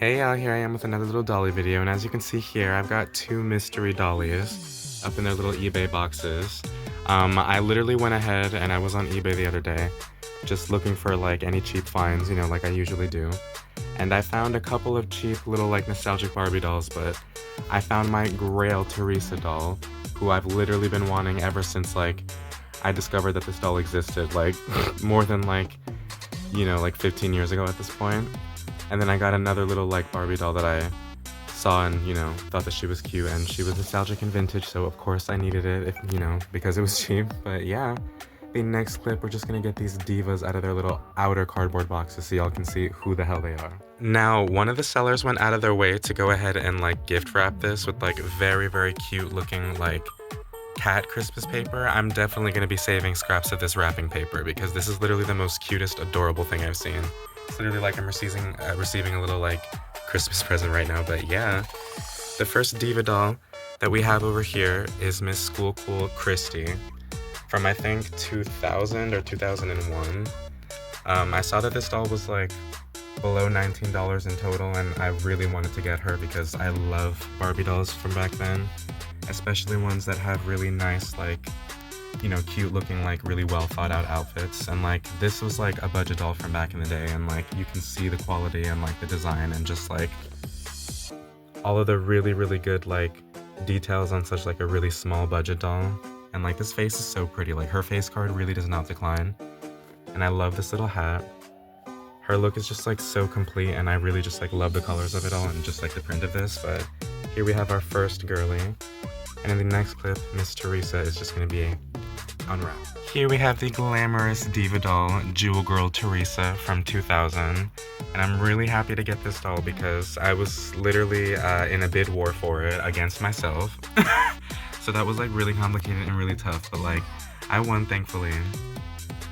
Hey y'all, here I am with another little dolly video, and as you can see here, I've got two mystery dollies up in their little eBay boxes. I literally went ahead and I was on eBay the other day, just looking for like any cheap finds, you know, like I usually do. And I found a couple of cheap little like nostalgic Barbie dolls, but I found my grail Teresa doll, who I've literally been wanting ever since like I discovered that this doll existed, like more than like, you know, like 15 years ago at this point. And then I got another little like Barbie doll that I saw and, you know, thought that she was cute, and she was nostalgic and vintage, so of course I needed it, if, you know, because it was cheap. But yeah, the next clip, we're just gonna get these divas out of their little outer cardboard boxes so y'all can see who the hell they are. Now, one of the sellers went out of their way to go ahead and like gift wrap this with like very, very cute looking like cat Christmas paper. I'm definitely gonna be saving scraps of this wrapping paper because this is literally the most cutest, adorable thing I've seen. It's literally like I'm receiving a little like Christmas present right now. But yeah, the first diva doll that we have over here is Miss School Cool Christy from I think 2000 or 2001. I saw that this doll was like below $19 in total, and I really wanted to get her because I love Barbie dolls from back then, especially ones that have really nice, like, you know, cute looking, like really well thought out outfits. And like this was like a budget doll from back in the day, and like you can see the quality and like the design and just like all of the really, really good like details on such like a really small budget doll. And like this face is so pretty, like her face card really does not decline. And I love this little hat. Her look is just like so complete, and I really just like love the colors of it all and just like the print of this. But here we have our first girly, and in the next clip, Miss Teresa is just gonna be unwrapped. Here we have the glamorous diva doll, Jewel Girl Teresa from 2000. And I'm really happy to get this doll because I was literally in a bid war for it against myself. So that was like really complicated and really tough, but like I won, thankfully.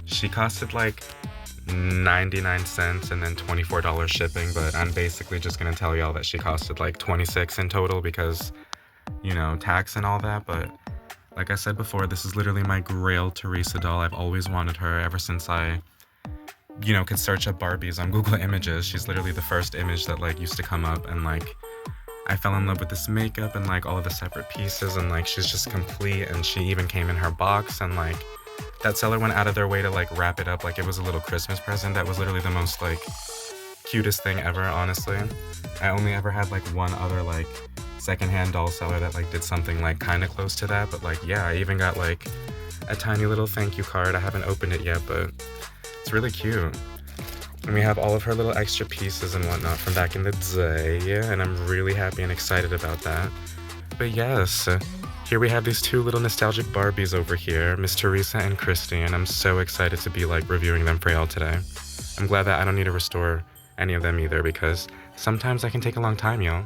She costed like 99 cents and then $24 shipping, but I'm basically just gonna tell y'all that she costed like 26 in total because, you know, tax and all that. But like I said before, this is literally my grail Teresa doll. I've always wanted her ever since I, you know, could search up Barbies on Google Images. She's literally the first image that like used to come up, and like I fell in love with this makeup and like all of the separate pieces, and like she's just complete, and she even came in her box, and like that seller went out of their way to like wrap it up like it was a little Christmas present. That was literally the most like cutest thing ever, honestly. I only ever had like one other like secondhand doll seller that like did something like kind of close to that, but like yeah, I even got like a tiny little thank you card. I haven't opened it yet, but it's really cute. And we have all of her little extra pieces and whatnot from back in the day, and I'm really happy and excited about that. But yes, here we have these two little nostalgic Barbies over here, Miss Teresa and Christy, and I'm so excited to be like reviewing them for y'all today. I'm glad that I don't need to restore any of them either, because sometimes that can take a long time, y'all.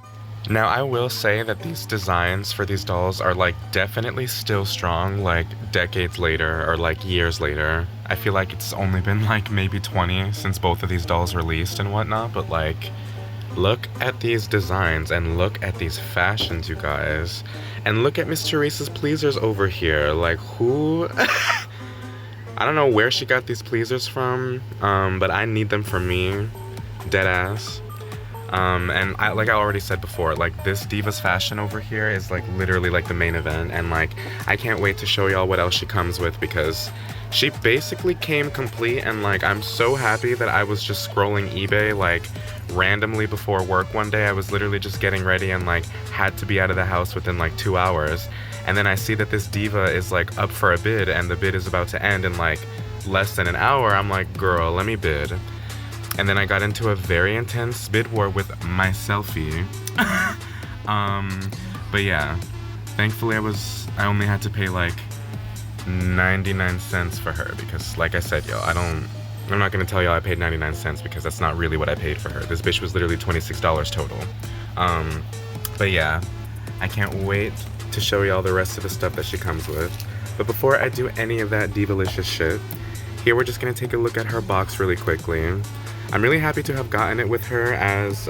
Now, I will say that these designs for these dolls are like definitely still strong, like decades later or like years later. I feel like it's only been like maybe 20 since both of these dolls released and whatnot, but like look at these designs and look at these fashions, you guys. And look at Miss Teresa's pleasers over here. Like who? I don't know where she got these pleasers from, but I need them for me, dead ass. And like I already said before, like this diva's fashion over here is like literally like the main event, and like I can't wait to show y'all what else she comes with because she basically came complete. And like I'm so happy that I was just scrolling eBay like randomly before work one day. I was literally just getting ready and like had to be out of the house within like 2 hours, and then I see that this diva is like up for a bid and the bid is about to end in like less than an hour. I'm like, girl, let me bid. And then I got into a very intense bid war with my selfie. But yeah, thankfully I only had to pay like 99 cents for her because like I said, yo, I'm not gonna tell y'all I paid 99 cents because that's not really what I paid for her. This bitch was literally $26 total. But yeah, I can't wait to show y'all the rest of the stuff that she comes with. But before I do any of that divalicious shit, here we're just gonna take a look at her box really quickly. I'm really happy to have gotten it with her, as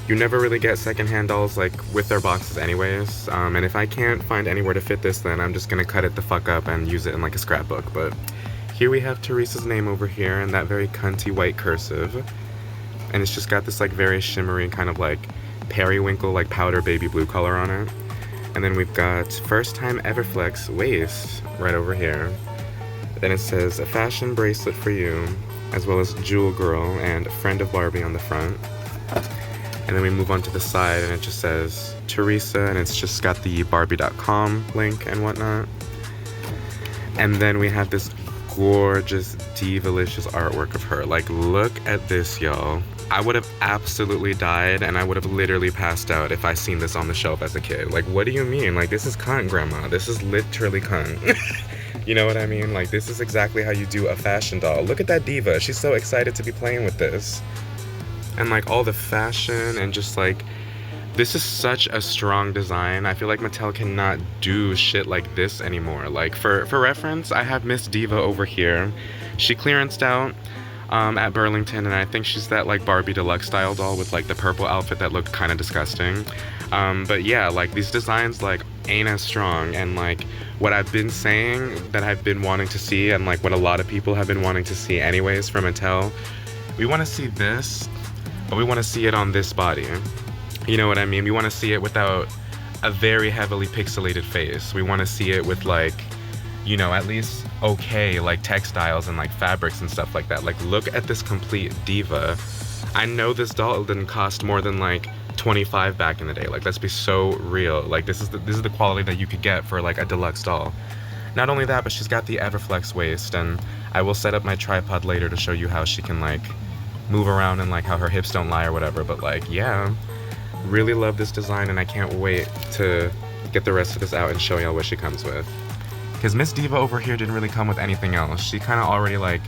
you never really get secondhand dolls like with their boxes anyways. And if I can't find anywhere to fit this, then I'm just gonna cut it the fuck up and use it in like a scrapbook. But here we have Teresa's name over here in that very cunty white cursive. and it's just got this like very shimmery kind of like periwinkle like powder baby blue color on it. And then we've got first time Everflex waist right over here. Then it says a fashion bracelet for you, as well as Jewel Girl and friend of Barbie on the front. And then we move on to the side and it just says Teresa, and it's just got the barbie.com link and whatnot. And then we have this gorgeous divalicious artwork of her. Like, look at this, y'all. I would have absolutely died, and I would have literally passed out if I seen this on the shelf as a kid. Like, what do you mean? Like, this is cunt, grandma. This is literally cunt. You know what I mean? Like, this is exactly how you do a fashion doll. Look at that diva. She's so excited to be playing with this. And like all the fashion and just like, this is such a strong design. I feel like Mattel cannot do shit like this anymore. Like, for reference, I have Miss Diva over here. She clearanced out at Burlington, and I think she's that like Barbie deluxe style doll with like the purple outfit that looked kind of disgusting. But yeah, like these designs like ain't as strong, and like what I've been saying that I've been wanting to see, and like what a lot of people have been wanting to see anyways from Mattel, we want to see this, but we want to see it on this body. You know what I mean? We want to see it without a very heavily pixelated face. We want to see it with like, you know, at least okay like textiles and like fabrics and stuff like that. Like, look at this complete diva. I know this doll didn't cost more than like $25 back in the day. Like, let's be so real. Like, this is the quality that you could get for like a deluxe doll. Not only that, but she's got the Everflex waist, and I will set up my tripod later to show you how she can like move around and like how her hips don't lie or whatever. But like, yeah, really love this design, and I can't wait to get the rest of this out and show y'all what she comes with. Because Miss Diva over here didn't really come with anything else. She kind of already like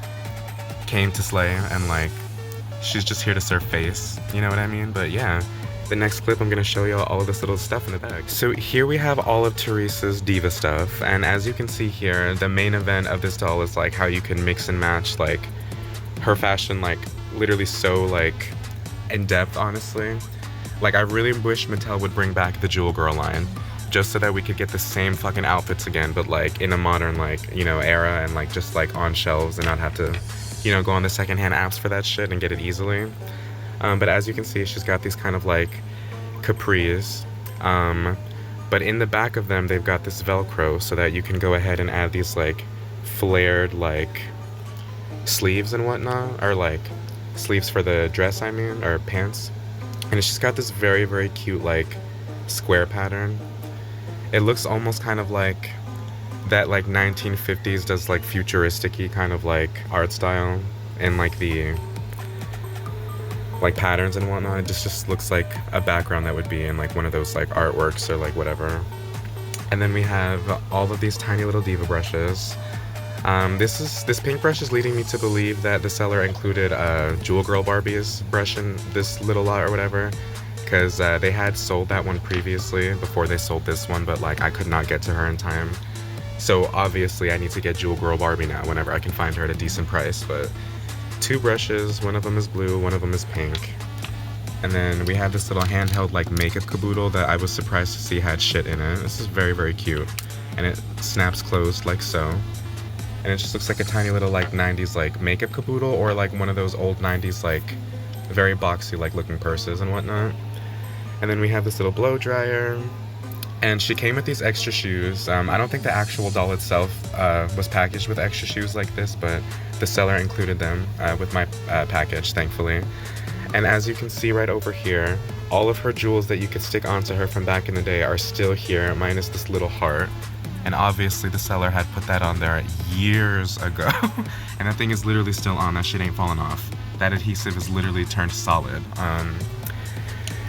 came to slay, and like she's just here to serve face, you know what I mean? But yeah, the next clip I'm gonna show y'all all of this little stuff in the bag. So here we have all of Teresa's diva stuff, and as you can see here, the main event of this doll is like how you can mix and match like her fashion, like literally so like in depth, honestly. Like, I really wish Mattel would bring back the Jewel Girl line, just so that we could get the same fucking outfits again, but like in a modern like, you know, era, and like just like on shelves, and not have to, you know, go on the secondhand apps for that shit and get it easily. But as you can see, she's got these kind of like capris, but in the back of them they've got this Velcro so that you can go ahead and add these like flared like sleeves and whatnot, or like sleeves for the dress, I mean, or pants. And it's just got this very, very cute like square pattern. It looks almost kind of like that like 1950s does like futuristic-y kind of like art style, and like the like patterns and whatnot. It just looks like a background that would be in like one of those like artworks or like whatever. And then we have all of these tiny little diva brushes. This pink brush is leading me to believe that the seller included Jewel Girl Barbie's brush in this little lot or whatever, because they had sold that one previously before they sold this one, but like I could not get to her in time. So obviously I need to get Jewel Girl Barbie now whenever I can find her at a decent price. But two brushes, one of them is blue, one of them is pink. And then we have this little handheld like makeup caboodle that I was surprised to see had shit in it. This is very, very cute, and it snaps closed like so. And it just looks like a tiny little like 90s like makeup caboodle, or like one of those old 90s like very boxy like looking purses and whatnot. And then we have this little blow dryer, and she came with these extra shoes. I don't think the actual doll itself was packaged with extra shoes like this, but the seller included them with my package, thankfully. And as you can see right over here, all of her jewels that you could stick onto her from back in the day are still here, minus this little heart. And obviously the seller had put that on there years ago. And that thing is literally still on. That shit ain't falling off. That adhesive is literally turned solid.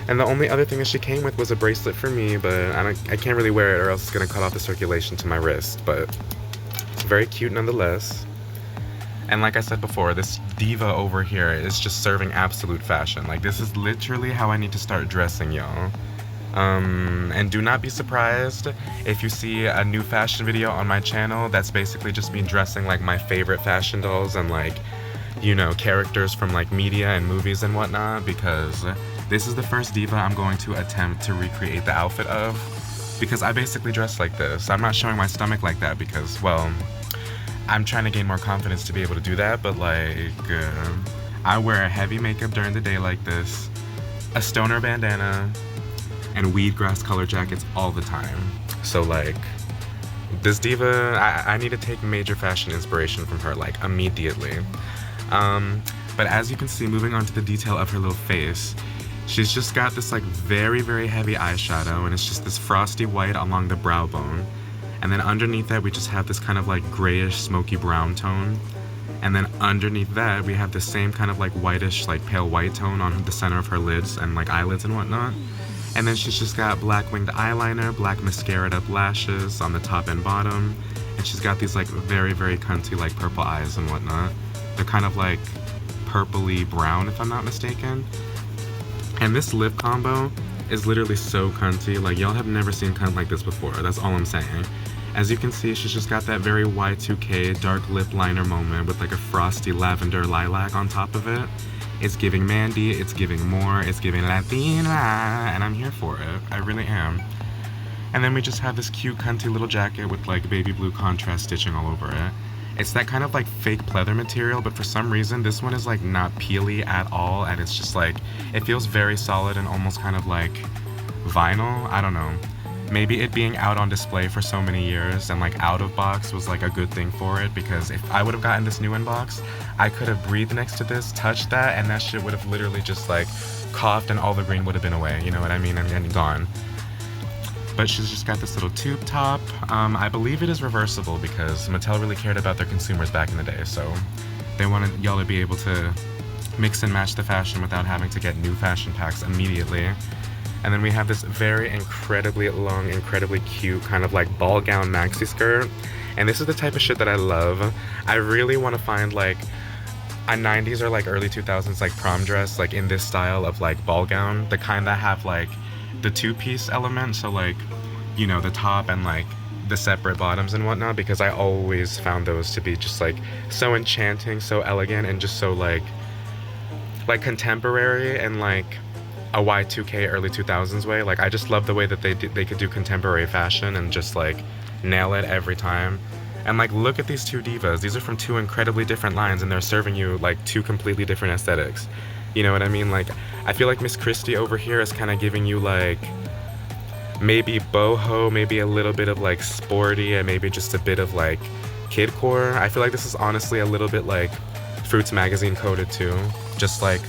And the only other thing that she came with was a bracelet for me, but I can't really wear it or else it's gonna cut off the circulation to my wrist. But it's very cute nonetheless. And like I said before, this diva over here is just serving absolute fashion. Like, this is literally how I need to start dressing, y'all. And do not be surprised if you see a new fashion video on my channel that's basically just me dressing like my favorite fashion dolls and like, you know, characters from like media and movies and whatnot, because this is the first diva I'm going to attempt to recreate the outfit of, because I basically dress like this. I'm not showing my stomach like that because, well, I'm trying to gain more confidence to be able to do that, but like, I wear heavy makeup during the day like this, a stoner bandana, and weedgrass color jackets all the time. So like, this diva, I need to take major fashion inspiration from her, like, immediately. But as you can see, moving on to the detail of her little face, she's just got this like very, very heavy eyeshadow, and it's just this frosty white along the brow bone. And then underneath that, we just have this kind of like grayish, smoky brown tone. And then underneath that, we have the same kind of like whitish, like pale white tone on the center of her lids and like eyelids and whatnot. And then she's just got black winged eyeliner, black mascaraed up lashes on the top and bottom. And she's got these like very, very cunty like purple eyes and whatnot. They're kind of like purpley brown, if I'm not mistaken. And this lip combo is literally so cunty. Like, y'all have never seen cunt like this before. That's all I'm saying. As you can see, she's just got that very Y2K dark lip liner moment with like a frosty lavender lilac on top of it. It's giving Mandy, it's giving more, it's giving Latina, and I'm here for it. I really am. And then we just have this cute cunty little jacket with like baby blue contrast stitching all over it. It's that kind of like fake pleather material, but for some reason this one is like not peely at all, and it's just like, it feels very solid and almost kind of like vinyl. I don't know. Maybe it being out on display for so many years and like out of box was like a good thing for it, because if I would have gotten this new in box, I could have breathed next to this, touched that, and that shit would have literally just like coughed and all the green would have been away, you know what I mean, and gone. But she's just got this little tube top. I believe it is reversible because Mattel really cared about their consumers back in the day, so they wanted y'all to be able to mix and match the fashion without having to get new fashion packs immediately. And then we have this very incredibly long, incredibly cute kind of like ball gown maxi skirt. And this is the type of shit that I love. I really want to find like a 90s or like early 2000s like prom dress like in this style of like ball gown, the kind that have like the two-piece element, so like, you know, the top and like the separate bottoms and whatnot, because I always found those to be just like so enchanting, so elegant, and just so like contemporary and like a Y2K early 2000s way. Like, I just love the way that they could do contemporary fashion and just like nail it every time. And like, look at these two divas. These are from two incredibly different lines, and they're serving you like two completely different aesthetics. You know what I mean? Like, I feel like Miss Christie over here is kind of giving you like maybe boho, maybe a little bit of like sporty, and maybe just a bit of like kidcore. I feel like this is honestly a little bit like Fruits Magazine coded too, just like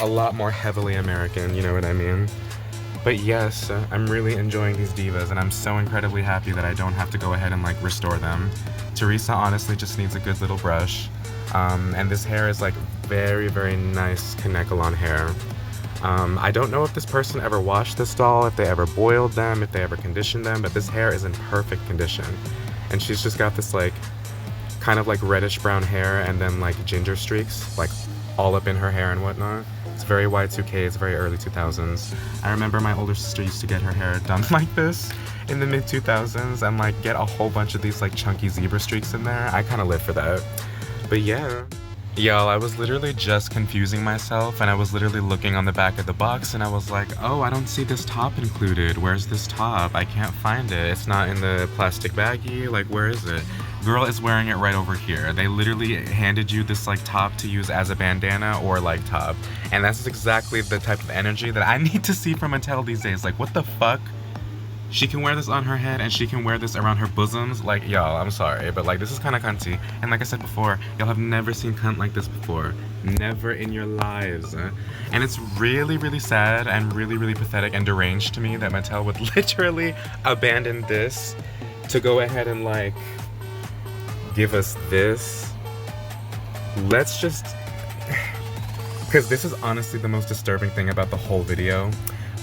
a lot more heavily American, you know what I mean? But yes, I'm really enjoying these divas, and I'm so incredibly happy that I don't have to go ahead and like restore them. Teresa honestly just needs a good little brush. And this hair is like very, very nice Kanekalon hair. I don't know if this person ever washed this doll, if they ever boiled them, if they ever conditioned them, but this hair is in perfect condition. And she's just got this like kind of like reddish brown hair and then like ginger streaks like all up in her hair and whatnot. It's very Y2K, it's very early 2000s. I remember my older sister used to get her hair done like this in the mid 2000s and like get a whole bunch of these like chunky zebra streaks in there. I kind of live for that. But yeah. Y'all, I was literally just confusing myself, and I was literally looking on the back of the box, and I was like, oh, I don't see this top included. Where's this top? I can't find it. It's not in the plastic baggie. Like, where is it? Girl is wearing it right over here. They literally handed you this like top to use as a bandana or like top. And that's exactly the type of energy that I need to see from Mattel these days. Like, what the fuck? She can wear this on her head, and she can wear this around her bosoms. Like, y'all, I'm sorry, but like, this is kind of cunty. And like I said before, y'all have never seen cunt like this before. Never in your lives. And it's really, really sad and really, really pathetic and deranged to me that Mattel would literally abandon this to go ahead and like give us this. Let's just, because this is honestly the most disturbing thing about the whole video.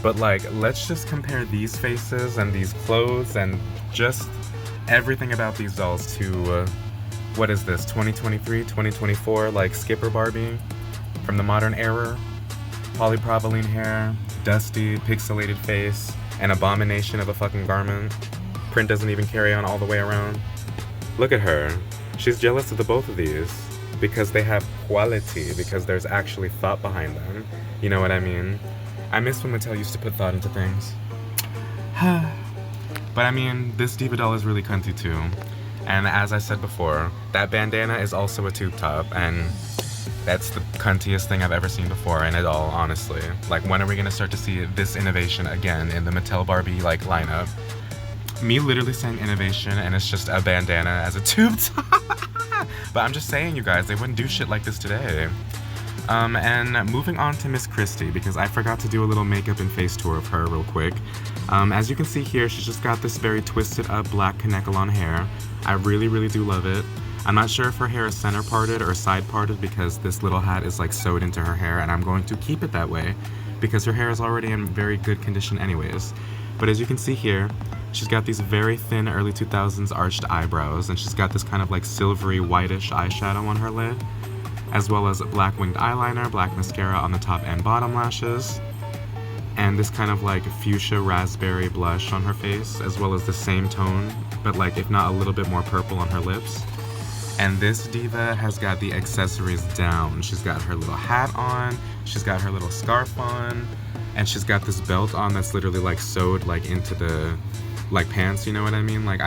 But like, let's just compare these faces and these clothes and just everything about these dolls to, what is this, 2023, 2024, like Skipper Barbie from the modern era. Polypropylene hair, dusty, pixelated face, an abomination of a fucking garment. Print doesn't even carry on all the way around. Look at her. She's jealous of the both of these because they have quality, because there's actually thought behind them. You know what I mean? I miss when Mattel used to put thought into things. But I mean, this diva doll is really cunty too. And as I said before, that bandana is also a tube top. And That's the cuntiest thing I've ever seen before in it all, honestly. Like, when are we gonna start to see this innovation again in the Mattel Barbie, like, lineup? Me literally saying innovation and it's just a bandana as a tube top. But I'm just saying, you guys, they wouldn't do shit like this today. And moving on to Miss Christie, because I forgot to do a little makeup and face tour of her real quick. As you can see here, she's just got this very twisted up black Kanekalon hair. I really, really do love it. I'm not sure if her hair is center parted or side parted because this little hat is like sewed into her hair, and I'm going to keep it that way because her hair is already in very good condition anyways. But as you can see here, she's got these very thin early 2000s arched eyebrows, and she's got this kind of like silvery whitish eyeshadow on her lid, as well as black winged eyeliner, black mascara on the top and bottom lashes, and this kind of like fuchsia raspberry blush on her face, as well as the same tone, but like if not a little bit more purple on her lips. And this diva has got the accessories down. She's got her little hat on, she's got her little scarf on, and she's got this belt on that's literally like sewed like into the like pants, you know what I mean? Like,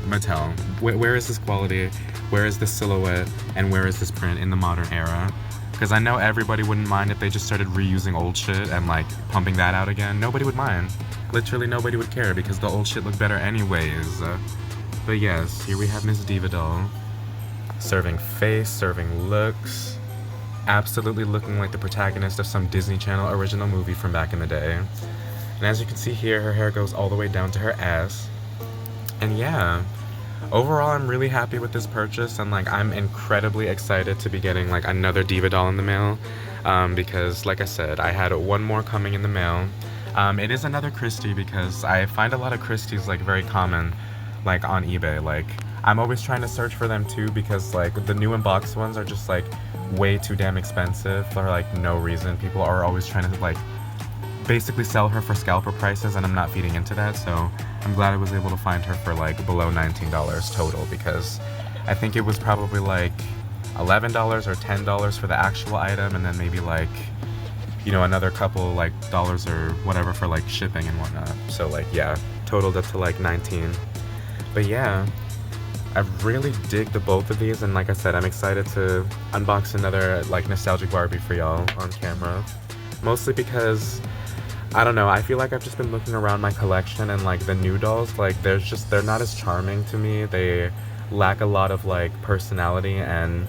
Mattel, where is this quality? Where is this silhouette? And where is this print in the modern era? Because I know everybody wouldn't mind if they just started reusing old shit and like pumping that out again. Nobody would mind. Literally nobody would care because the old shit looked better anyways. But yes, here we have Miss Diva Doll. Serving face, serving looks. Absolutely looking like the protagonist of some Disney Channel original movie from back in the day. And as you can see here, her hair goes all the way down to her ass. And yeah, overall I'm really happy with this purchase, and like I'm incredibly excited to be getting like another Diva Doll in the mail. Because like I said, I had one more coming in the mail. It is another Christie because I find a lot of Christies like very common like on eBay. Like, I'm always trying to search for them too because like the new in-box ones are just like way too damn expensive for like no reason. People are always trying to like basically sell her for scalper prices, and I'm not feeding into that, so I'm glad I was able to find her for like below $19 total, because I think it was probably like $11 or $10 for the actual item, and then maybe like, you know, another couple like dollars or whatever for like shipping and whatnot. So like, yeah, totaled up to like 19. But yeah, I really dig the both of these, and like I said, I'm excited to unbox another like nostalgic Barbie for y'all on camera. Mostly because, I don't know, I feel like I've just been looking around my collection, and like the new dolls, like they're not as charming to me. They lack a lot of like personality, and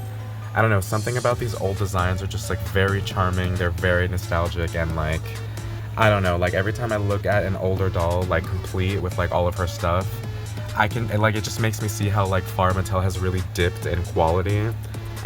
I don't know, something about these old designs are just like very charming. They're very nostalgic, and like, I don't know, like every time I look at an older doll like complete with like all of her stuff, I can, like, it just makes me see how like far Mattel has really dipped in quality,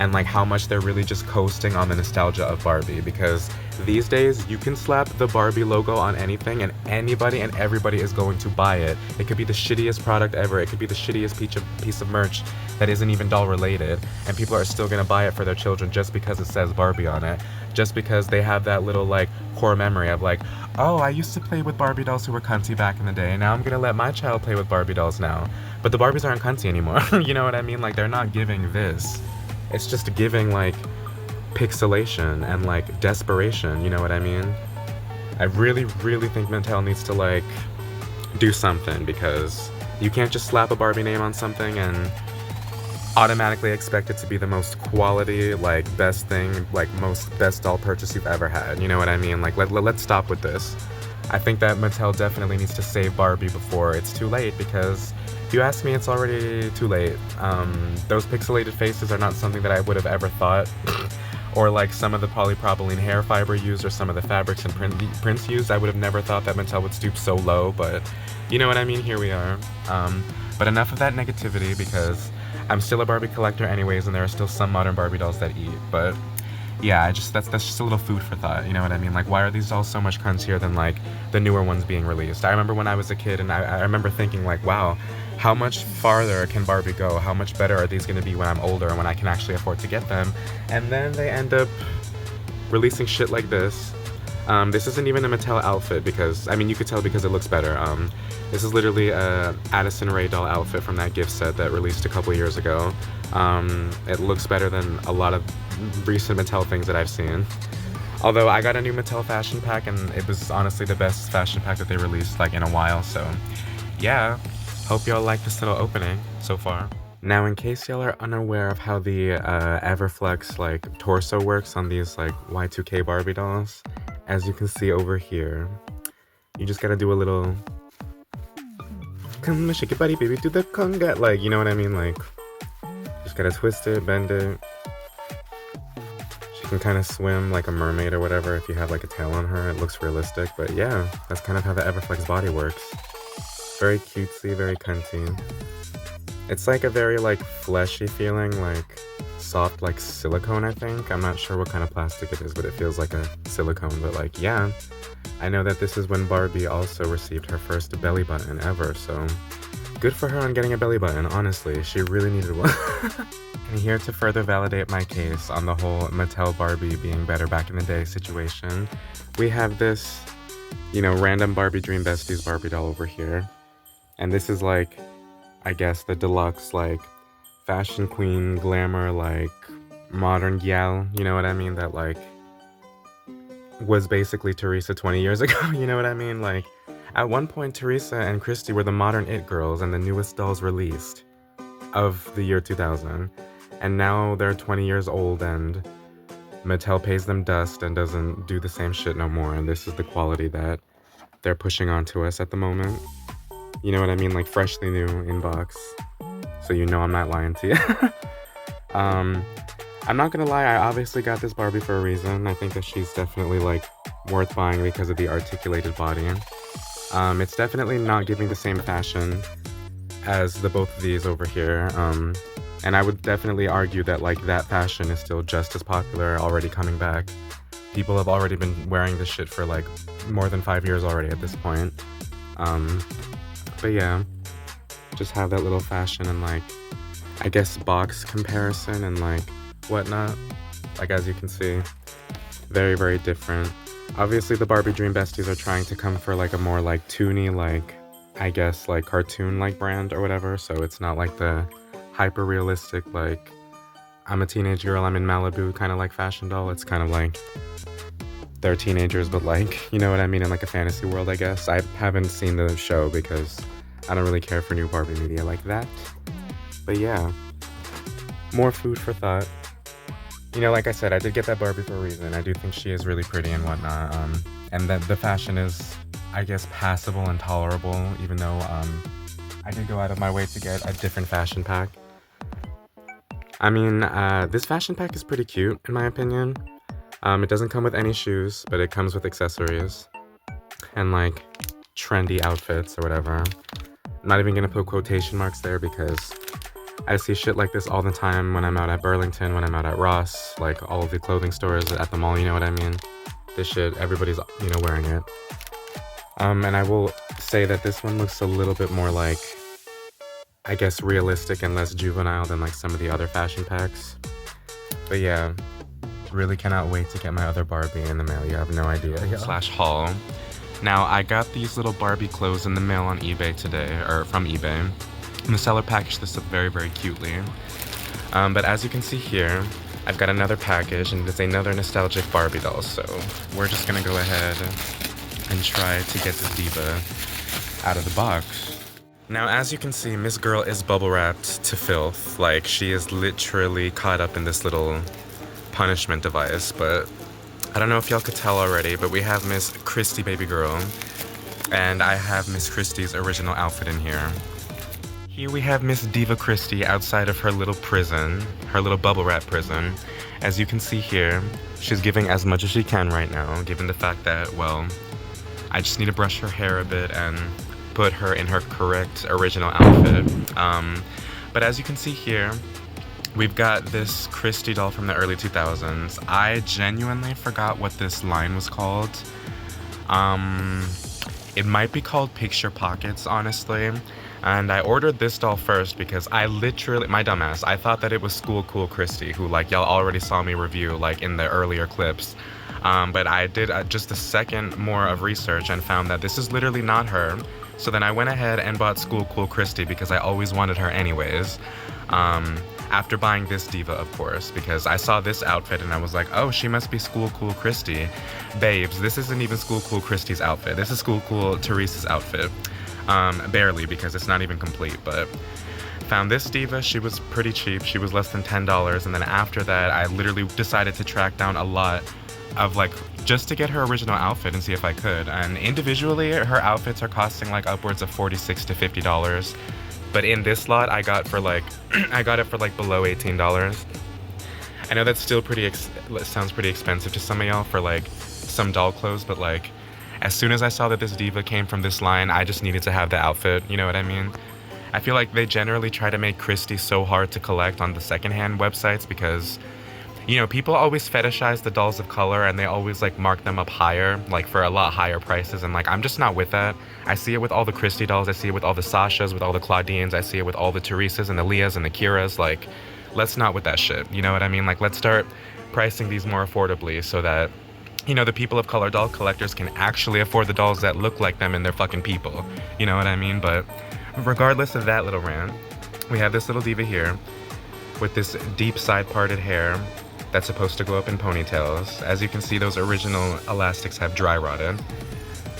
and like how much they're really just coasting on the nostalgia of Barbie. Because these days you can slap the Barbie logo on anything and anybody and everybody is going to buy it. It could be the shittiest product ever, it could be the shittiest piece of merch that isn't even doll related, and people are still gonna buy it for their children just because it says Barbie on it, just because they have that little like core memory of like, oh, I used to play with Barbie dolls who were cunty back in the day, now I'm gonna let my child play with Barbie dolls now. But the Barbies aren't cunty anymore. You know what I mean? Like, they're not giving this. It's just giving like pixelation and like desperation, you know what I mean? I really, really think Mattel needs to like do something, because you can't just slap a Barbie name on something and automatically expect it to be the most quality, like best thing, like most best doll purchase you've ever had, you know what I mean? Like, let's stop with this. I think that Mattel definitely needs to save Barbie before it's too late, because if you ask me, it's already too late. Those pixelated faces are not something that I would have ever thought. Or like some of the polypropylene hair fiber used, or some of the fabrics and prints used, I would have never thought that Mattel would stoop so low, but you know what I mean, here we are. But enough of that negativity, because I'm still a Barbie collector anyways, and there are still some modern Barbie dolls that eat. But yeah, that's just a little food for thought, you know what I mean? Like, why are these dolls so much cuntier than like the newer ones being released? I remember when I was a kid, and I remember thinking like, wow, how much farther can Barbie go? How much better are these going to be when I'm older and when I can actually afford to get them? And then they end up releasing shit like this. This isn't even a Mattel outfit, because, I mean, you could tell because it looks better. This is literally a Addison Rae doll outfit from that gift set that released a couple years ago. It looks better than a lot of recent Mattel things that I've seen. Although I got a new Mattel fashion pack, and it was honestly the best fashion pack that they released like in a while, so yeah. Hope y'all like this little opening so far. Now, in case y'all are unaware of how the Everflex like torso works on these like Y2K Barbie dolls, as you can see over here, you just gotta do a little come shake your body, baby, do the conga, like, you know what I mean? Like, just gotta twist it, bend it. She can kind of swim like a mermaid or whatever if you have like a tail on her. It looks realistic, but yeah, that's kind of how the Everflex body works. Very cutesy, very cunty. It's like a very like fleshy feeling, like soft like silicone, I think. I'm not sure what kind of plastic it is, but it feels like a silicone. But like, yeah, I know that this is when Barbie also received her first belly button ever, so good for her on getting a belly button, honestly. She really needed one. And here to further validate my case on the whole Mattel Barbie being better back in the day situation, we have this, you know, random Barbie Dream Besties Barbie doll over here. And this is like, I guess, the deluxe, like, fashion queen, glamour, like, modern gal, you know what I mean? That, like, was basically Teresa 20 years ago, you know what I mean? Like, at one point, Teresa and Christy were the modern it girls and the newest dolls released of the year 2000. And now they're 20 years old and Mattel pays them dust and doesn't do the same shit no more. And this is the quality that they're pushing onto us at the moment. You know what I mean? Like, freshly new in box. So you know I'm not lying to you. I'm not gonna lie, I obviously got this Barbie for a reason. I think that she's definitely, like, worth buying because of the articulated body. It's definitely not giving the same fashion as the both of these over here. And I would definitely argue that, like, that fashion is still just as popular, already coming back. People have already been wearing this shit for, like, more than 5 years already at this point. But yeah, just have that little fashion and, like, I guess box comparison and, like, whatnot. Like, as you can see, very, very different. Obviously, the Barbie Dream Besties are trying to come for, like, a more, like, toony, like, I guess, like, cartoon-like brand or whatever. So it's not, like, the hyper-realistic, like, I'm a teenage girl, I'm in Malibu kind of, like, fashion doll. It's kind of, like, they're teenagers, but, like, you know what I mean, in, like, a fantasy world, I guess. I haven't seen the show because I don't really care for new Barbie media like that. But yeah, more food for thought. You know, like I said, I did get that Barbie for a reason. I do think she is really pretty and whatnot. And that the fashion is, I guess, passable and tolerable, even though I did go out of my way to get a different fashion pack. I mean, this fashion pack is pretty cute, in my opinion. It doesn't come with any shoes, but it comes with accessories and, like, trendy outfits or whatever. I'm not even gonna put quotation marks there because I see shit like this all the time when I'm out at Burlington, when I'm out at Ross, like all of the clothing stores at the mall, you know what I mean? This shit, everybody's, you know, wearing it. And I will say that this one looks a little bit more like, I guess, realistic and less juvenile than, like, some of the other fashion packs. But yeah, really cannot wait to get my other Barbie in the mail. You have no idea. Slash haul. Now, I got these little Barbie clothes in the mail on eBay today, or from eBay. And the seller packaged this up very, very cutely. But as you can see here, I've got another package, and it's another nostalgic Barbie doll. So we're just gonna go ahead and try to get this diva out of the box. Now, as you can see, Miss Girl is bubble wrapped to filth. Like, she is literally caught up in this little punishment device, but I don't know if y'all could tell already, but we have Miss Christy Baby Girl, and I have Miss Christy's original outfit in here. Here we have Miss Diva Christy outside of her little prison, her little bubble wrap prison. As you can see here, she's giving as much as she can right now, given the fact that, well, I just need to brush her hair a bit and put her in her correct original outfit. But as you can see here, we've got this Christy doll from the early 2000s. I genuinely forgot what this line was called. It might be called Picture Pockets, honestly. And I ordered this doll first because I literally, my dumbass, I thought that it was School Cool Christy, who, like, y'all already saw me review, like, in the earlier clips. But I did just a second more of research and found that this is literally not her. So then I went ahead and bought School Cool Christy because I always wanted her anyways. After buying this diva, of course, because I saw this outfit and I was like, oh, she must be School Cool Christy. Babes, this isn't even School Cool Christy's outfit. This is School Cool Teresa's outfit. Barely, because it's not even complete, but found this diva. She was pretty cheap. She was less than $10. And then after that, I literally decided to track down a lot of like, just to get her original outfit and see if I could. And individually, her outfits are costing like upwards of $46 to $50. But in this lot, I got for like, I got it for like below $18. I know that's still sounds pretty expensive to some of y'all for like some doll clothes, but like, as soon as I saw that this diva came from this line, I just needed to have the outfit, you know what I mean? I feel like they generally try to make Christie so hard to collect on the secondhand websites because, you know, people always fetishize the dolls of color and they always like mark them up higher, like for a lot higher prices. And like, I'm just not with that. I see it with all the Christie dolls. I see it with all the Sashas, with all the Claudines. I see it with all the Teresas and the Leahs and the Kiras. Like, let's not with that shit. You know what I mean? Like, let's start pricing these more affordably so that, you know, the people of color doll collectors can actually afford the dolls that look like them and they're fucking people. You know what I mean? But regardless of that little rant, we have this little diva here with this deep side parted hair that's supposed to go up in ponytails. As you can see, those original elastics have dry rotted.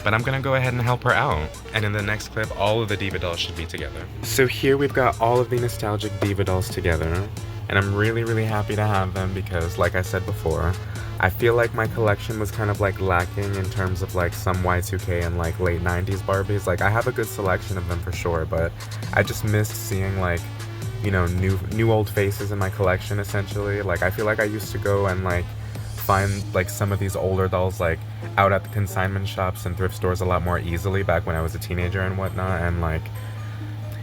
But I'm gonna go ahead and help her out. And in the next clip, all of the diva dolls should be together. So here we've got all of the nostalgic diva dolls together. And I'm really happy to have them because, like I said before, I feel like my collection was kind of like lacking in terms of like some Y2K and like late 90s Barbies. Like, I have a good selection of them for sure, but I just missed seeing like, you know, new old faces in my collection essentially. Like, I feel like I used to go and like find like some of these older dolls like out at the consignment shops and thrift stores a lot more easily back when I was a teenager and whatnot. And like,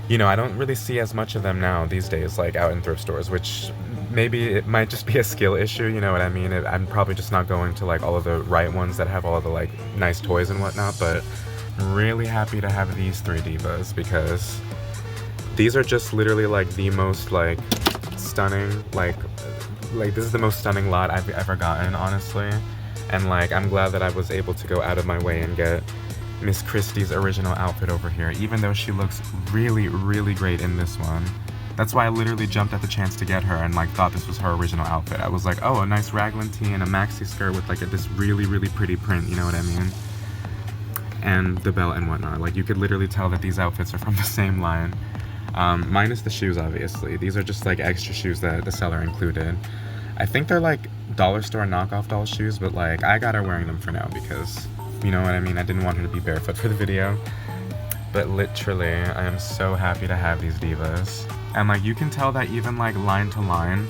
you know, I don't really see as much of them now these days, like out in thrift stores, which maybe it might just be a skill issue, you know what I mean? I'm probably just not going to like all of the right ones that have all of the like nice toys and whatnot, but I'm really happy to have these three divas because these are just literally like the most like stunning, like this is the most stunning lot I've ever gotten, honestly. And like, I'm glad that I was able to go out of my way and get Miss Christie's original outfit over here, even though she looks really great in this one. That's why I literally jumped at the chance to get her and like thought this was her original outfit. I was like, oh, a nice raglan tee and a maxi skirt with like this really pretty print, you know what I mean? And the belt and whatnot. Like, you could literally tell that these outfits are from the same line. Minus the shoes, obviously. These are just like extra shoes that the seller included. I think they're like dollar store knockoff doll shoes, but like, I got her wearing them for now because, you know what I mean? I didn't want her to be barefoot for the video. But literally, I am so happy to have these divas. And like, you can tell that even like line to line,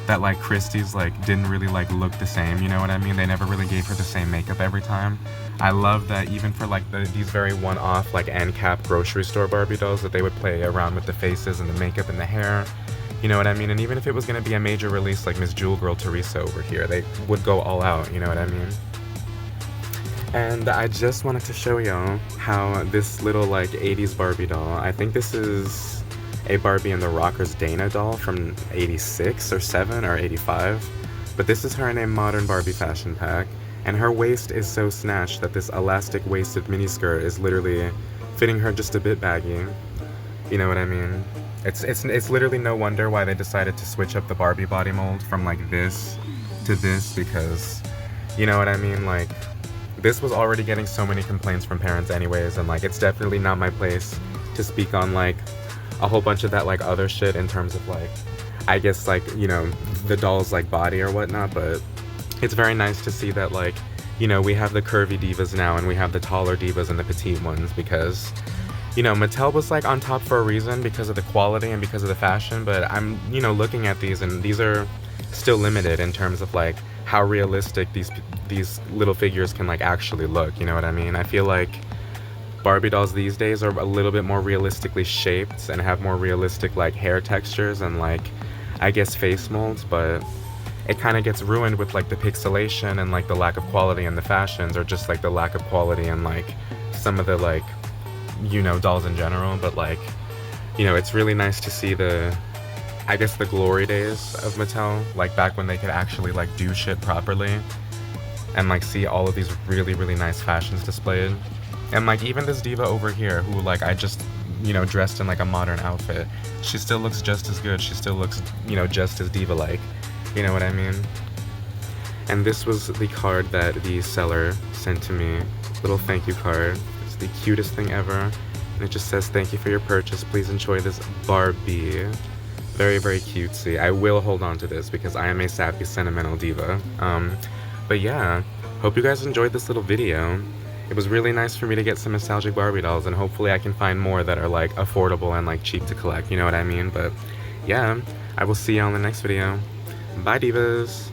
that like Christie's like didn't really like look the same, you know what I mean? They never really gave her the same makeup every time. I love that even for like these very one-off like end cap grocery store Barbie dolls, that they would play around with the faces and the makeup and the hair, you know what I mean? And even if it was gonna be a major release like Miss Jewel Girl Teresa over here, they would go all out, you know what I mean? And I just wanted to show y'all how this little like 80s Barbie doll, I think this is a Barbie and the Rockers Dana doll from 86 or 7 or 85. But this is her in a modern Barbie fashion pack. And her waist is so snatched that this elastic waisted miniskirt is literally fitting her just a bit baggy. You know what I mean? It's literally no wonder why they decided to switch up the Barbie body mold from like this to this, because, you know what I mean? Like, this was already getting so many complaints from parents anyways, and like, it's definitely not my place to speak on like a whole bunch of that like other shit in terms of like, I guess like, you know, the doll's like body or whatnot. But it's very nice to see that like, you know, we have the curvy divas now and we have the taller divas and the petite ones, because, you know, Mattel was like on top for a reason because of the quality and because of the fashion. But I'm, you know, looking at these and these are still limited in terms of like how realistic these little figures can like actually look, you know what I mean? I feel like Barbie dolls these days are a little bit more realistically shaped and have more realistic like hair textures and like, I guess, face molds, but it kind of gets ruined with like the pixelation and like the lack of quality in the fashions, or just like the lack of quality in like some of the like, you know, dolls in general. But like, you know, it's really nice to see the, I guess, the glory days of Mattel, like back when they could actually like do shit properly, and like see all of these really nice fashions displayed. And like, even this diva over here who like I just, you know, dressed in like a modern outfit, she still looks just as good. She still looks, you know, just as diva like, you know what I mean? And this was the card that the seller sent to me, little thank you card. It's the cutest thing ever. And it just says, thank you for your purchase. Please enjoy this Barbie. Very, very cutesy. I will hold on to this because I am a sappy, sentimental diva. But yeah, hope you guys enjoyed this little video. It was really nice for me to get some nostalgic Barbie dolls, and hopefully I can find more that are like affordable and like cheap to collect, you know what I mean? But yeah, I will see you on the next video. Bye, divas!